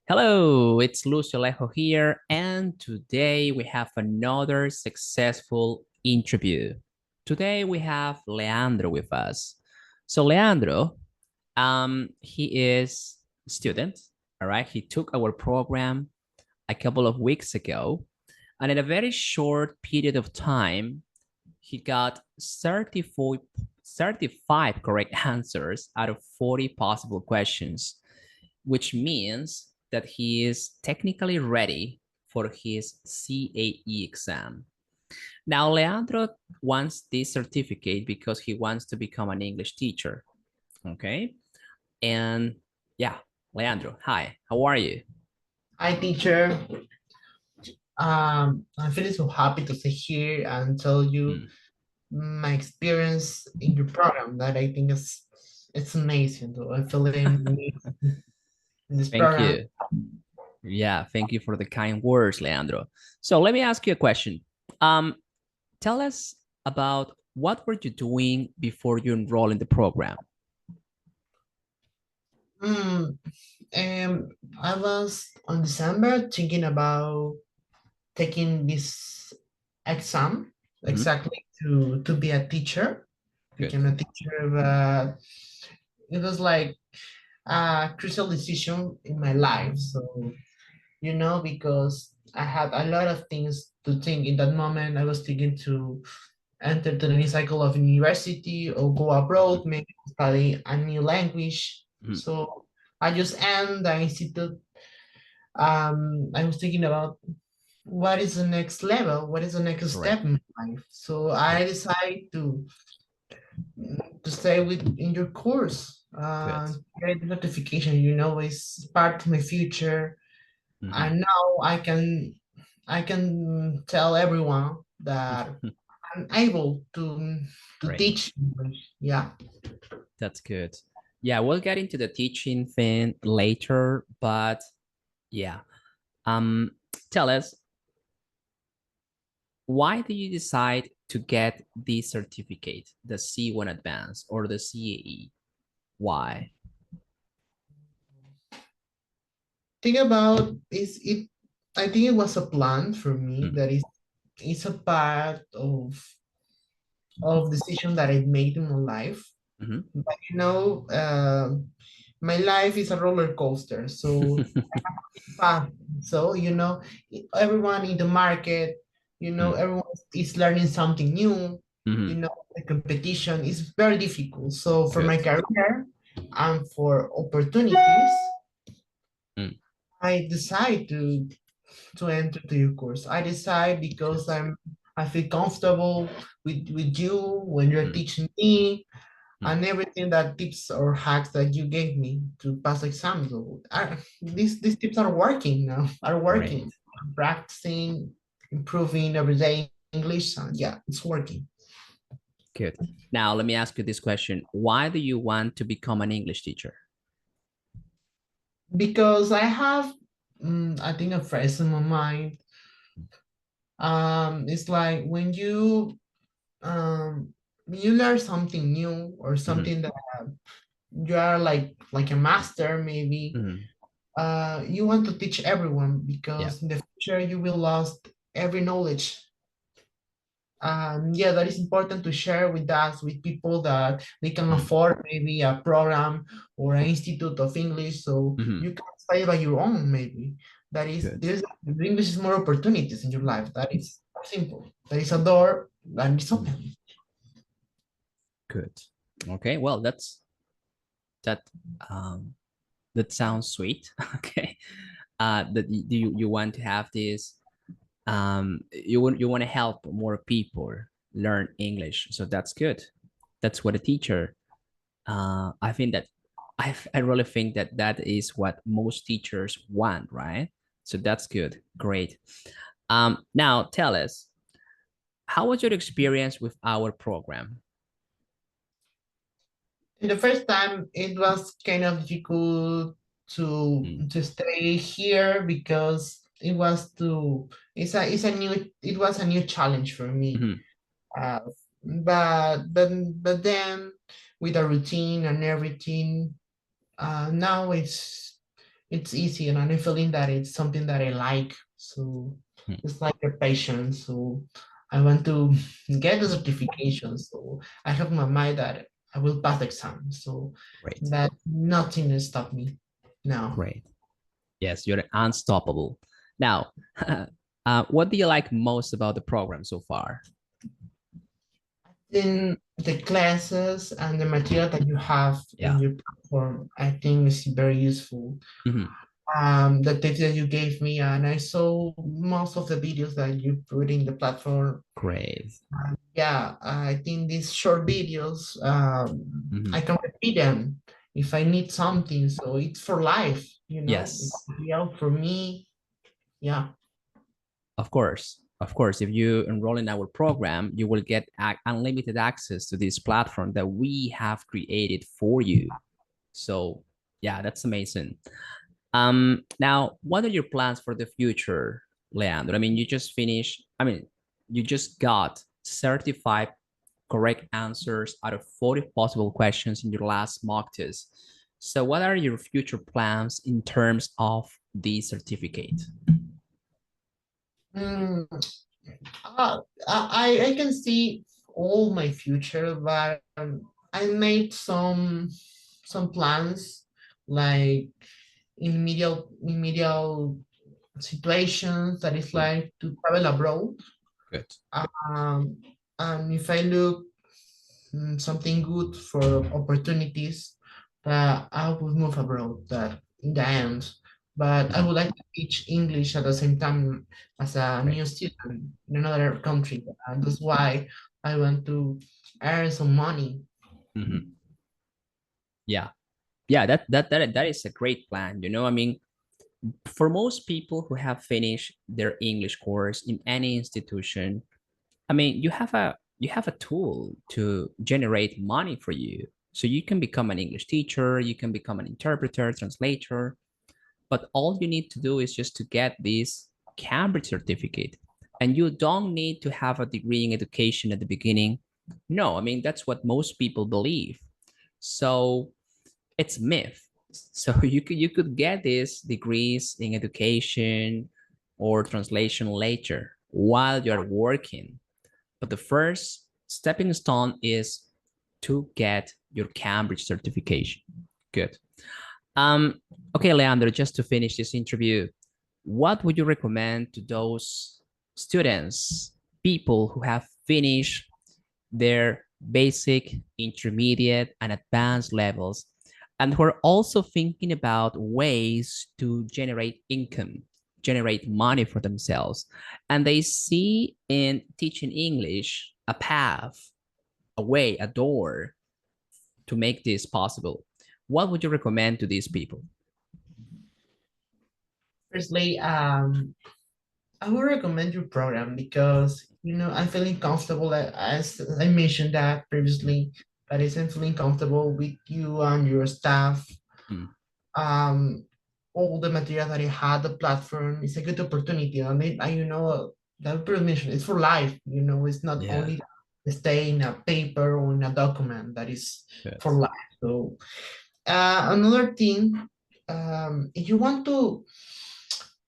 Hello, it's Lucio Lejo here, and today we have another successful interview. Today we have Leandro with us. So Leandro, he is a student, all right? He took our program a couple of weeks ago, and in a very short period of time, he got 35 correct answers out of 40 possible questions, which means that he is technically ready for his CAE exam. Now, Leandro wants this certificate because he wants to become an English teacher. Okay. And yeah, Leandro, hi, how are you? Hi, teacher. I'm feeling so happy to stay here and tell you Hmm. my experience in your program that I think is it's amazing. Though I'm feeling amazing in this Thank program. you. Yeah, thank you for the kind words, Leandro. So let me ask you a question. Um, Tell us about what were you doing before you enroll in the program? Mm, I was on December thinking about taking this exam Mhm. exactly to be a teacher, Good. become a teacher, but it was like a crucial decision in my life. So because I had a lot of things to think in that moment. I was thinking to enter to the new cycle of university or go abroad, Mhm. maybe study a new language. Mhm. So I just end the institute. I was thinking about what is the next level, what is the next step Correct. in my life. So I Good. decided to stay with in your course. Good. Get the notification, it's part of my future. Mhm. And now I can tell everyone that I'm able to Great. teach English. Yeah. That's good. Yeah, we'll get into the teaching thing later, but yeah. Um, Tell us, why did you decide to get this certificate, the C1 Advanced or the CAE? Why? Think about is it I think it was a plan for me Mm. that is it's a part of decision that I made in my life. Mhm. But my life is a roller coaster. So fast. So everyone in the market, Mm. everyone is learning something new. Mhm. The competition is very difficult. So for my Good. career and for opportunities, Mm. I decide to enter to your course. I decide because Good. I feel comfortable with you when you're Mm. teaching me Mm. and everything that tips or hacks that you gave me to pass exams. So these tips are working now, are Great. working. I'm practicing, improving everyday English, and yeah, it's working. Good. Now, let me ask you this question. Why do you want to become an English teacher? Because I have, I think, a phrase in my mind. It's like when you learn something new or Mhm. something that you are like a master, maybe Mhm. you want to teach everyone Yeah. because in the future you will lost every knowledge. Yeah, that is important to share with us with people that they can Mm. afford maybe a program or an institute of English, so Mhm. you can study by your own maybe. That is, Good. there's English is more opportunities in your life. That is simple. There is a door that is Mhm. open. Good. Okay. Well, that um that sounds sweet. Okay. That you want to have this you want to help more people learn English. So that's good. That's what a teacher I think that I really think that that is what most teachers want, right? So that's good. Great. Now tell us, how was your experience with our program? In the first time, it was kind of difficult Mm. to stay here because it was a new challenge for me. Mhm. Uh, but then with a routine and everything, now it's easy, and I'm feeling that it's something that I like. So Hmm. it's like a passion. So I want to get the certification. So I have in my mind that I will pass the exam. So Great, that nothing will stop me now. great. Yes, you're unstoppable. Now, what do you like most about the program so far? In the classes and the material that you have Yeah. in your platform, I think is very useful. Mhm. The tips that you gave me, and I saw most of the videos that you put in the platform. Great. Yeah, I think these short videos, I Mhm. can repeat them if I need something. So it's for life, it's Yes, real for me. Yeah. of course. Of course, if you enroll in our program, you will get unlimited access to this platform that we have created for you. So, yeah, that's amazing. Now, what are your plans for the future, Leandro? I mean, you just got certified correct answers out of 40 possible questions in your last mock test. So, what are your future plans in terms of the certificate? Mm, I can see all my future, but I made some plans like in medial situations that is Mm, like to travel abroad. good. Um, and if I look something good for opportunities, that I would move abroad. That in the end, but I Mhm. would like to teach English at the same time as a Great. new student in another country, and that's why I want to earn some money. Mhm. Yeah. Yeah, that is a great plan. I mean, for most people who have finished their English course in any institution, I mean, you have a tool to generate money for you. So you can become an English teacher, you can become an interpreter, translator, but all you need to do is just to get this Cambridge certificate. And you don't need to have a degree in education at the beginning. No, I mean, that's what most people believe. So it's myth. So you could get these degrees in education or translation later while you're working. But the first stepping stone is to get your Cambridge certification. Good. Um, okay, Leandro, just to finish this interview, what would you recommend to those students, people who have finished their basic, intermediate, and advanced levels, and who are also thinking about ways to generate income, generate money for themselves? And they see in teaching English a path, a way, a door to make this possible. What would you recommend to these people? Firstly, I would recommend your program because I'm feeling comfortable as I mentioned that previously. That is, I'm feeling comfortable with you and your staff. Mm, um, all the material that I had, the platform is a good opportunity. And that permission is for life. It's not yeah, only stay in a paper or in a document that is good. for life. So another thing, if you want to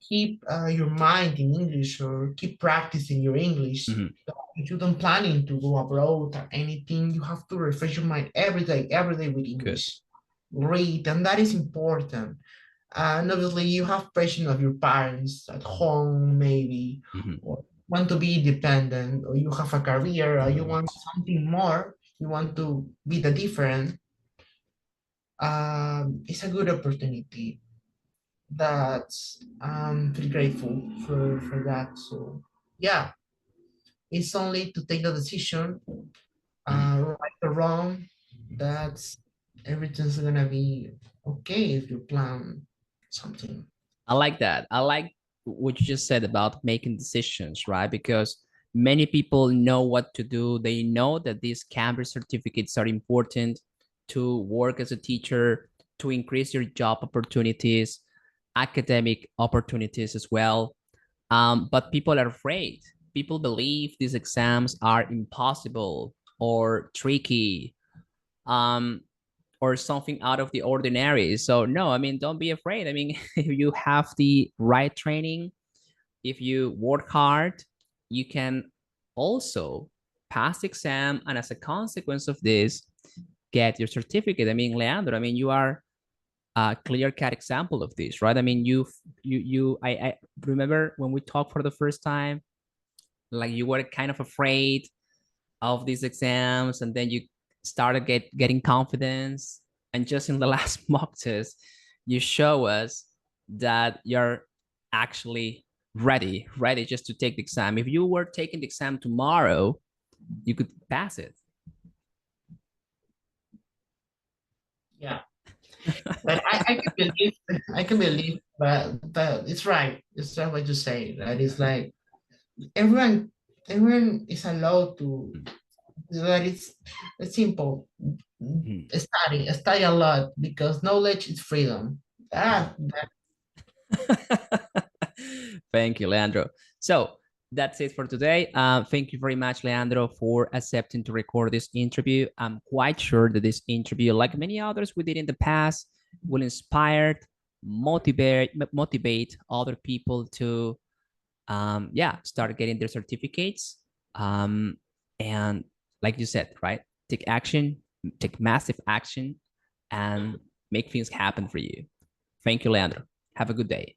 keep your mind in English or keep practicing your English, Mhm. if you don't planning to go abroad or anything, you have to refresh your mind every day with Good. English. Read, and that is important. And obviously, you have pressure of your parents at home, maybe, Mhm. or want to be independent, or you have a career, or you want something more, you want to be the different. It's a good opportunity. That's I'm pretty grateful for that. So yeah, it's only to take the decision, Mhm. right or wrong. That's everything's gonna be okay if you plan something. I like that. I like what you just said about making decisions, right? Because many people know what to do. They know that these Cambridge certificates are important to work as a teacher, to increase your job opportunities, academic opportunities as well. But people are afraid. People believe these exams are impossible or tricky. Um, or something out of the ordinary. So no, I mean, don't be afraid. I mean, if you have the right training, if you work hard, you can also pass the exam, and as a consequence of this, get your certificate. I mean, Leandro, I mean, you are a clear-cut example of this, right? I mean, I remember when we talked for the first time, like you were kind of afraid of these exams, and then you started getting confidence, and just in the last mock test, you show us that you're actually ready just to take the exam. If you were taking the exam tomorrow, you could pass it. Yeah, but I can believe, but it's right. It's right what you say. That is like everyone, everyone is allowed to. That it's simple. Mhm. Study a lot because knowledge is freedom. Thank you, Leandro. So that's it for today. Thank you very much, Leandro, for accepting to record this interview. I'm quite sure that this interview, like many others we did in the past, will inspire, motivate other people to, yeah, start getting their certificates. Um, and like you said, right, take action, take massive action, and make things happen for you. Thank you, Leandro. Have a good day.